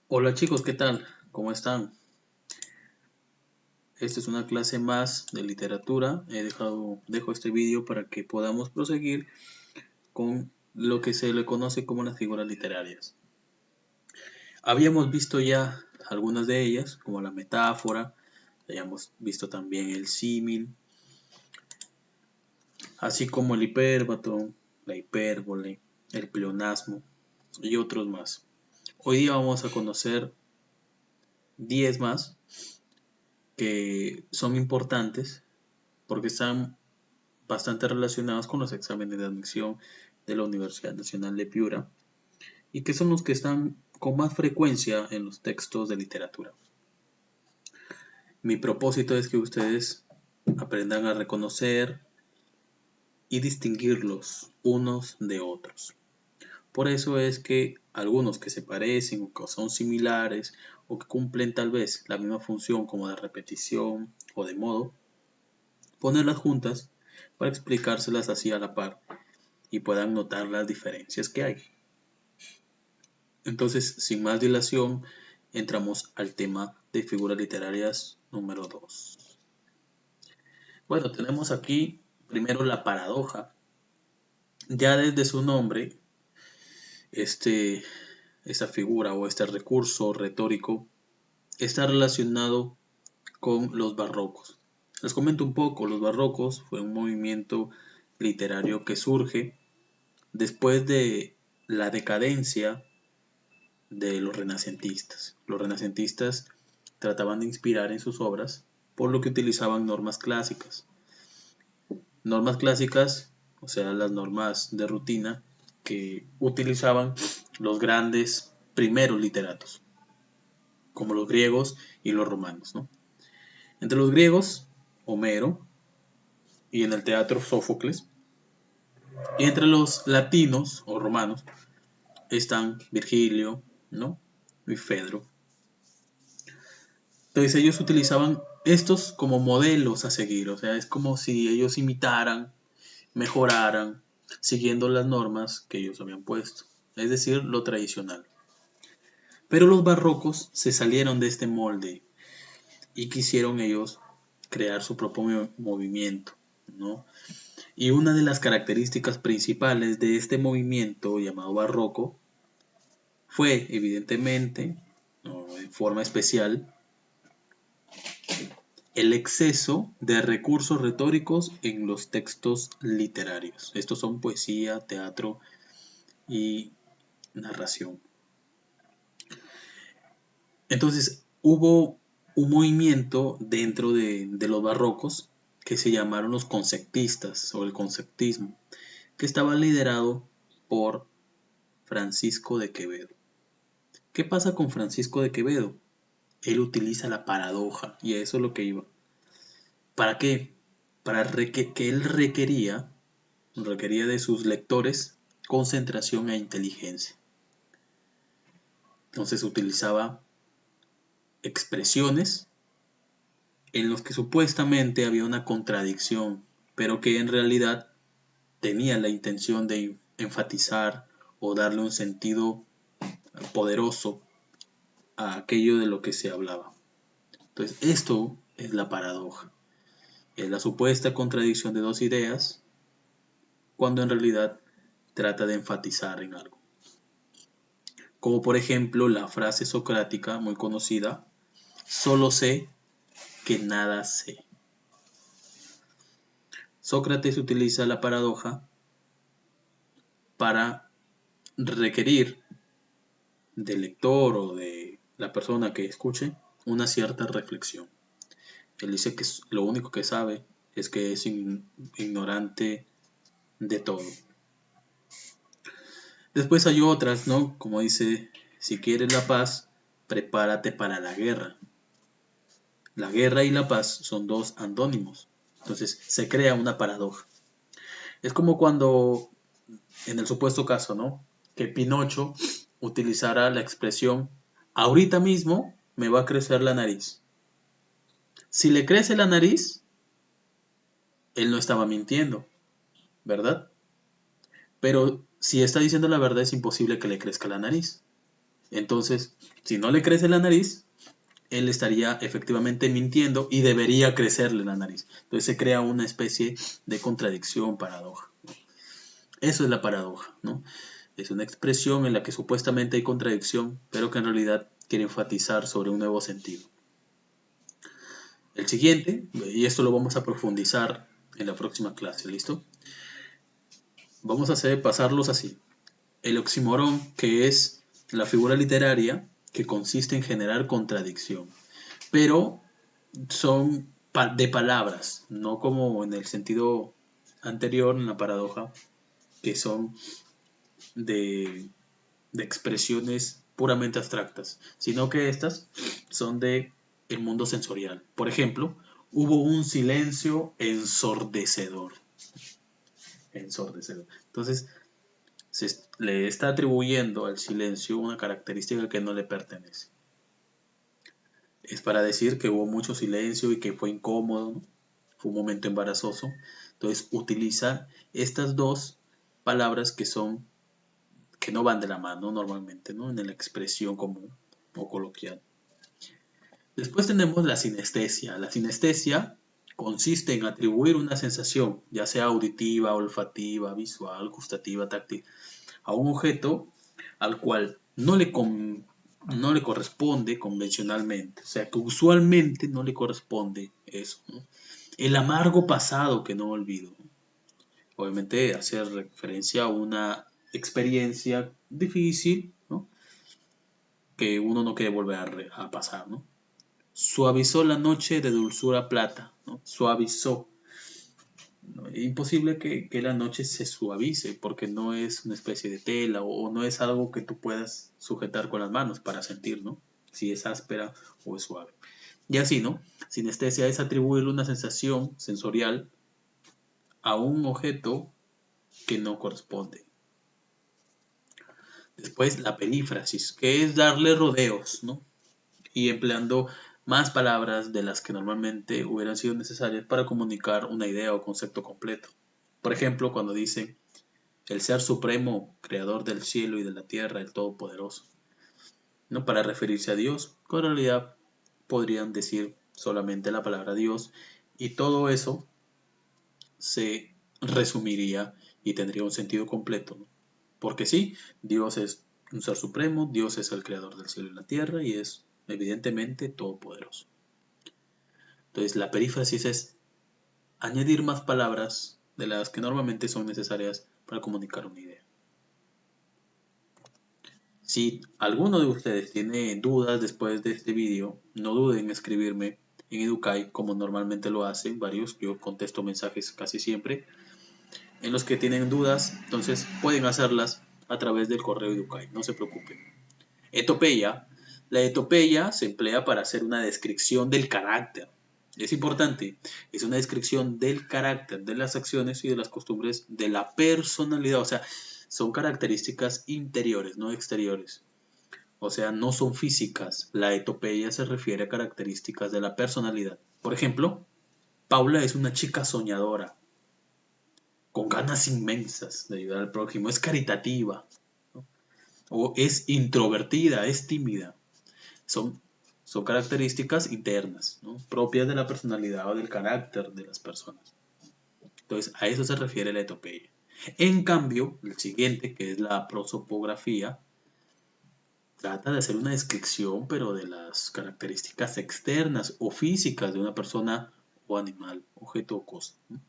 Hola chicos, ¿qué tal? ¿Cómo están? Esta es una clase más de literatura. Dejo este vídeo para que podamos proseguir con lo que se le conoce como las figuras literarias. Habíamos visto ya algunas de ellas, como la metáfora, habíamos visto también el símil, así como el hipérbato, la hipérbole, el pleonasmo y otros más. Hoy día vamos a conocer 10 más que son importantes porque están bastante relacionados con los exámenes de admisión de la Universidad Nacional de Piura y que son los que están con más frecuencia en los textos de literatura. Mi propósito es que ustedes aprendan a reconocer y distinguirlos unos de otros. Por eso es que algunos que se parecen o que son similares o que cumplen tal vez la misma función como de repetición o de modo, ponerlas juntas para explicárselas así a la par y puedan notar las diferencias que hay. Entonces, sin más dilación, entramos al tema de figuras literarias número 2. Bueno, tenemos aquí primero la paradoja. Ya desde su nombre, este, esta figura o este recurso retórico está relacionado con los barrocos. Les comento un poco, los barrocos fue un movimiento literario que surge después de la decadencia de los renacentistas. Los renacentistas trataban de inspirar en sus obras, por lo que utilizaban normas clásicas. Normas clásicas, o sea, las normas de rutina que utilizaban los grandes primeros literatos, como los griegos y los romanos, ¿no? Entre los griegos, Homero, y en el teatro Sófocles, y entre los latinos o romanos están Virgilio, ¿no? Y Fedro. Entonces ellos utilizaban estos como modelos a seguir, o sea, es como si ellos imitaran, mejoraran, siguiendo las normas que ellos habían puesto, es decir, lo tradicional. Pero los barrocos se salieron de este molde y quisieron ellos crear su propio movimiento, ¿no? Y una de las características principales de este movimiento llamado barroco fue, evidentemente, ¿no?, en forma especial, el exceso de recursos retóricos en los textos literarios. Estos son poesía, teatro y narración. Entonces, hubo un movimiento dentro de los barrocos que se llamaron los conceptistas o el conceptismo, que estaba liderado por Francisco de Quevedo. ¿Qué pasa con Francisco de Quevedo? Él utiliza la paradoja y a eso es lo que iba. ¿Para qué? Que él requería de sus lectores concentración e inteligencia. Entonces utilizaba expresiones en los que supuestamente había una contradicción, pero que en realidad tenía la intención de enfatizar o darle un sentido poderoso a aquello de lo que se hablaba. Entonces, esto es la paradoja. Es la supuesta contradicción de dos ideas cuando en realidad trata de enfatizar en algo. Como por ejemplo la frase socrática muy conocida, solo sé que nada sé. Sócrates utiliza la paradoja para requerir del lector o de la persona que escuche una cierta reflexión. Él dice que lo único que sabe es que es ignorante de todo. Después hay otras, ¿no? Como dice, si quieres la paz, prepárate para la guerra. La guerra y la paz son dos antónimos. Entonces se crea una paradoja. Es como cuando, en el supuesto caso, ¿no?, que Pinocho utilizara la expresión, ahorita mismo me va a crecer la nariz. Si le crece la nariz, él no estaba mintiendo, ¿verdad? Pero si está diciendo la verdad, es imposible que le crezca la nariz. Entonces, si no le crece la nariz, él estaría efectivamente mintiendo y debería crecerle la nariz. Entonces se crea una especie de contradicción, paradoja. Eso es la paradoja, ¿no? Es una expresión en la que supuestamente hay contradicción, pero que en realidad quiere enfatizar sobre un nuevo sentido. El siguiente, y esto lo vamos a profundizar en la próxima clase, ¿listo? Vamos a pasarlos así. El oxímoron, que es la figura literaria que consiste en generar contradicción, pero son de palabras, no como en el sentido anterior, en la paradoja, que son de, de expresiones puramente abstractas, sino que estas son de el mundo sensorial. Por ejemplo, hubo un silencio ensordecedor. Ensordecedor. Entonces, se le está atribuyendo al silencio una característica que no le pertenece. Es para decir que hubo mucho silencio y que fue incómodo, ¿no? Fue un momento embarazoso. Entonces utiliza estas dos palabras que no van de la mano normalmente, ¿no? En la expresión común o coloquial. Después tenemos la sinestesia. La sinestesia consiste en atribuir una sensación, ya sea auditiva, olfativa, visual, gustativa, táctil, a un objeto al cual no le corresponde convencionalmente. O sea, que usualmente no le corresponde eso, ¿no? El amargo pasado que no olvido. Obviamente hace referencia a una experiencia difícil, ¿no? Que uno no quiere volver a pasar, ¿no? Suavizó la noche de dulzura plata, ¿no? Suavizó. ¿No? Es imposible que la noche se suavice porque no es una especie de tela o no es algo que tú puedas sujetar con las manos para sentir, ¿no? Si es áspera o es suave. Y así, ¿no? Sinestesia es atribuirle una sensación sensorial a un objeto que no corresponde. Después la perífrasis, que es darle rodeos, ¿no? Y empleando más palabras de las que normalmente hubieran sido necesarias para comunicar una idea o concepto completo. Por ejemplo, cuando dicen el ser supremo, creador del cielo y de la tierra, el todopoderoso, ¿no? Para referirse a Dios, con realidad podrían decir solamente la palabra Dios y todo eso se resumiría y tendría un sentido completo, ¿no? Porque sí, Dios es un ser supremo, Dios es el creador del cielo y la tierra y es evidentemente todopoderoso. Entonces la perífrasis es añadir más palabras de las que normalmente son necesarias para comunicar una idea. Si alguno de ustedes tiene dudas después de este vídeo, no duden en escribirme en Educay como normalmente lo hacen varios. Yo contesto mensajes casi siempre en los que tienen dudas, entonces pueden hacerlas a través del correo Educay, no se preocupen. Etopeya. La etopeya se emplea para hacer una descripción del carácter. Es importante, es una descripción del carácter, de las acciones y de las costumbres de la personalidad. O sea, son características interiores, no exteriores. O sea, no son físicas. La etopeya se refiere a características de la personalidad. Por ejemplo, Paula es una chica soñadora, con ganas inmensas de ayudar al prójimo, es caritativa, ¿no? O es introvertida, es tímida. Son, son características internas, ¿no? Propias de la personalidad o del carácter de las personas. Entonces, a eso se refiere la etopeya. En cambio, el siguiente, que es la prosopografía, trata de hacer una descripción, pero de las características externas o físicas de una persona o animal, objeto o cosa, ¿no?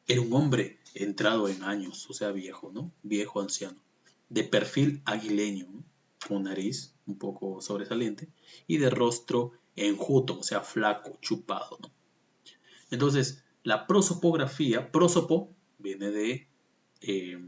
Era un hombre entrado en años, o sea, viejo, ¿no? Viejo, anciano, de perfil aguileño, ¿no? Con nariz un poco sobresaliente y de rostro enjuto, o sea, flaco, chupado, ¿no? Entonces, la prosopografía, prósopo viene de eh,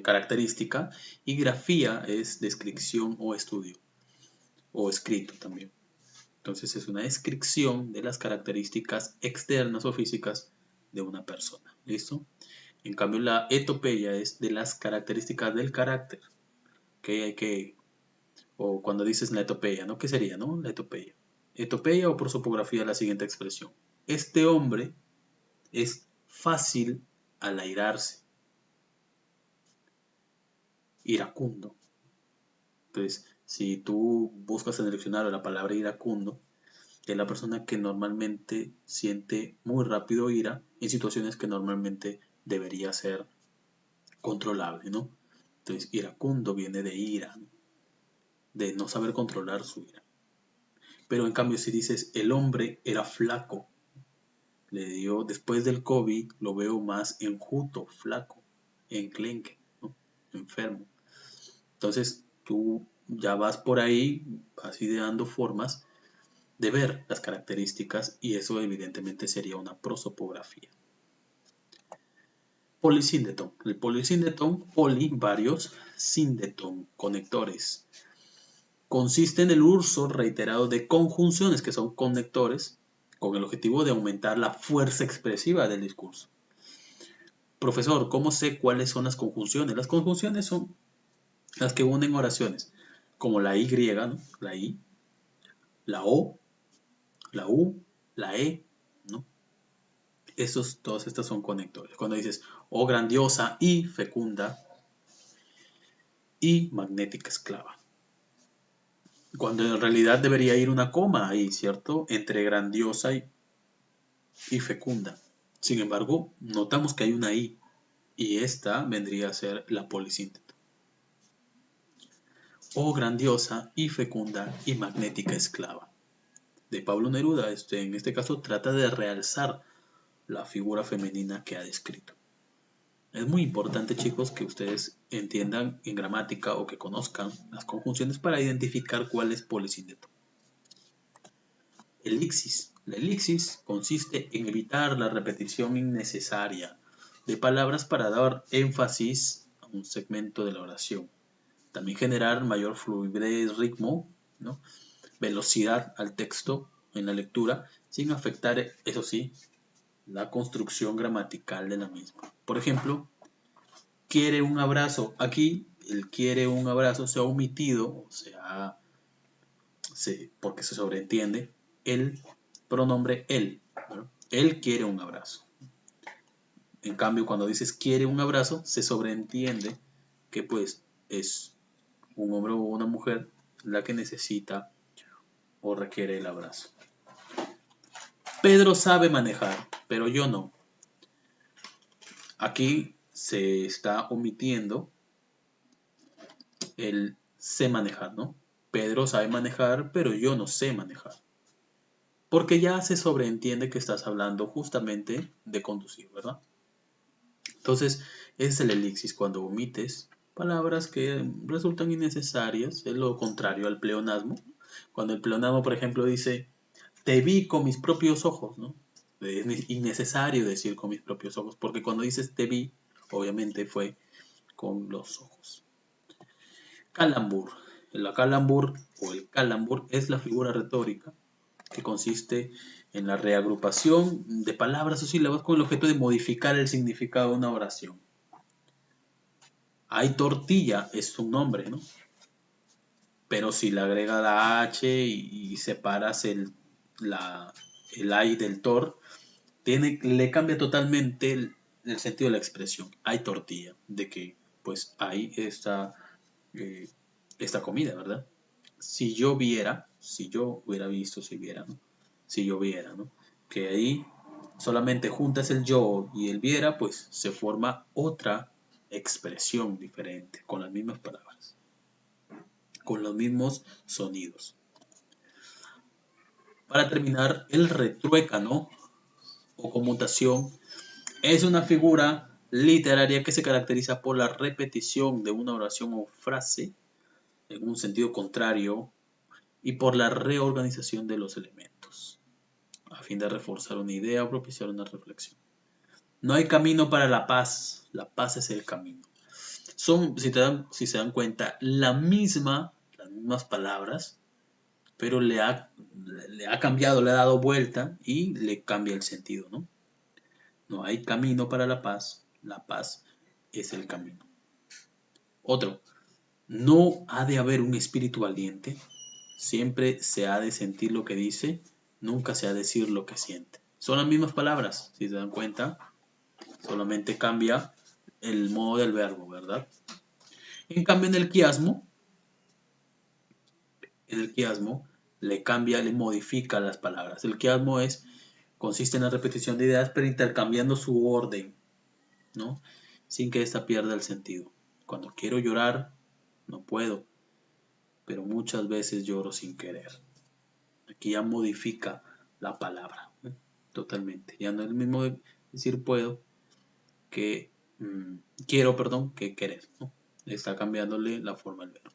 característica y grafía es descripción o estudio o escrito también. Entonces es una descripción de las características externas o físicas de una persona. ¿Listo? En cambio la etopeya es de las características del carácter. Que hay que, o cuando dices la etopeya, ¿no? ¿Qué sería, no? La etopeya. Etopeya o prosopografía la siguiente expresión. Este hombre es fácil al airarse iracundo. Entonces, si tú buscas en el diccionario la palabra iracundo, es la persona que normalmente siente muy rápido ira en situaciones que normalmente debería ser controlable, ¿no? Entonces, iracundo viene de ira, ¿no? De no saber controlar su ira. Pero en cambio, si dices el hombre era flaco, le dio, después del COVID, lo veo más enjuto, flaco, enclenque, ¿no? Enfermo. Entonces, tú ya vas por ahí, vas ideando formas de ver las características y eso evidentemente sería una prosopografía. Polisíndeton. El polisíndeton, poli, varios, síndeton, conectores. Consiste en el uso reiterado de conjunciones que son conectores con el objetivo de aumentar la fuerza expresiva del discurso. Profesor, ¿cómo sé cuáles son las conjunciones? Las conjunciones son las que unen oraciones, como la Y, ¿no? La I, la O, la U, la E, ¿no? Todas estas son conectores. Cuando dices, oh grandiosa y fecunda y magnética esclava. Cuando en realidad debería ir una coma ahí, ¿cierto? Entre grandiosa y fecunda. Sin embargo, notamos que hay una I y esta vendría a ser la polisínteto. Oh grandiosa y fecunda y magnética esclava. De Pablo Neruda, en este caso trata de realzar la figura femenina que ha descrito. Es muy importante, chicos, que ustedes entiendan en gramática o que conozcan las conjunciones para identificar cuál es polisíndeto. Elixis. La elixis consiste en evitar la repetición innecesaria de palabras para dar énfasis a un segmento de la oración. También generar mayor fluidez, ritmo, ¿no? Velocidad al texto en la lectura, sin afectar, eso sí, la construcción gramatical de la misma. Por ejemplo, quiere un abrazo. Aquí el quiere un abrazo se ha omitido, porque se sobreentiende el pronombre él. ¿No? Él quiere un abrazo. En cambio, cuando dices quiere un abrazo, se sobreentiende que pues es un hombre o una mujer la que necesita o requiere el abrazo. Pedro sabe manejar, pero yo no. Aquí se está omitiendo el sé manejar, ¿no? Pedro sabe manejar, pero yo no sé manejar. Porque ya se sobreentiende que estás hablando justamente de conducir, ¿verdad? Entonces, es el elixis cuando omites palabras que resultan innecesarias, es lo contrario al pleonasmo. Cuando el pleonasmo, por ejemplo, dice, te vi con mis propios ojos, ¿no? Es innecesario decir con mis propios ojos, porque cuando dices te vi, obviamente fue con los ojos. Calambur. La calambur o el calambur es la figura retórica que consiste en la reagrupación de palabras o sílabas con el objeto de modificar el significado de una oración. Hay tortilla, es un nombre, ¿no? Pero si le agrega la H y separas el ay del tor, le cambia totalmente el sentido de la expresión. Hay tortilla, de que pues hay esta comida, ¿verdad? Si yo hubiera visto, ¿no? Si yo viera, ¿no? Que ahí solamente juntas el yo y el viera, pues se forma otra expresión diferente, con las mismas palabras, con los mismos sonidos. Para terminar, el retruécano o conmutación es una figura literaria que se caracteriza por la repetición de una oración o frase en un sentido contrario y por la reorganización de los elementos, a fin de reforzar una idea o propiciar una reflexión. No hay camino para la paz es el camino. Son, si se dan cuenta, las mismas palabras, pero le ha cambiado, le ha dado vuelta y le cambia el sentido, ¿no? No hay camino para la paz es el camino. Otro, no ha de haber un espíritu valiente, siempre se ha de sentir lo que dice, nunca se ha de decir lo que siente. Son las mismas palabras, si se dan cuenta, solamente cambia el modo del verbo, ¿verdad? En cambio, en el quiasmo le cambia, le modifica las palabras. El quiasmo consiste en la repetición de ideas, pero intercambiando su orden, ¿no? Sin que ésta pierda el sentido. Cuando quiero llorar, no puedo, pero muchas veces lloro sin querer. Aquí ya modifica la palabra, ¿no? Totalmente. Ya no es el mismo decir puedo que quiero, perdón, que querer, ¿no? Está cambiándole la forma del verbo.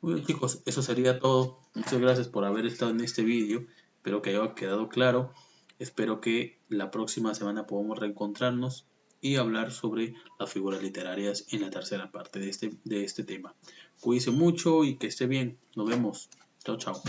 Muy bien, chicos, eso sería todo. Muchas gracias por haber estado en este vídeo. Espero que haya quedado claro. Espero que la próxima semana podamos reencontrarnos y hablar sobre las figuras literarias en la tercera parte de este tema. Cuídense mucho y que esté bien. Nos vemos. Chao, chao.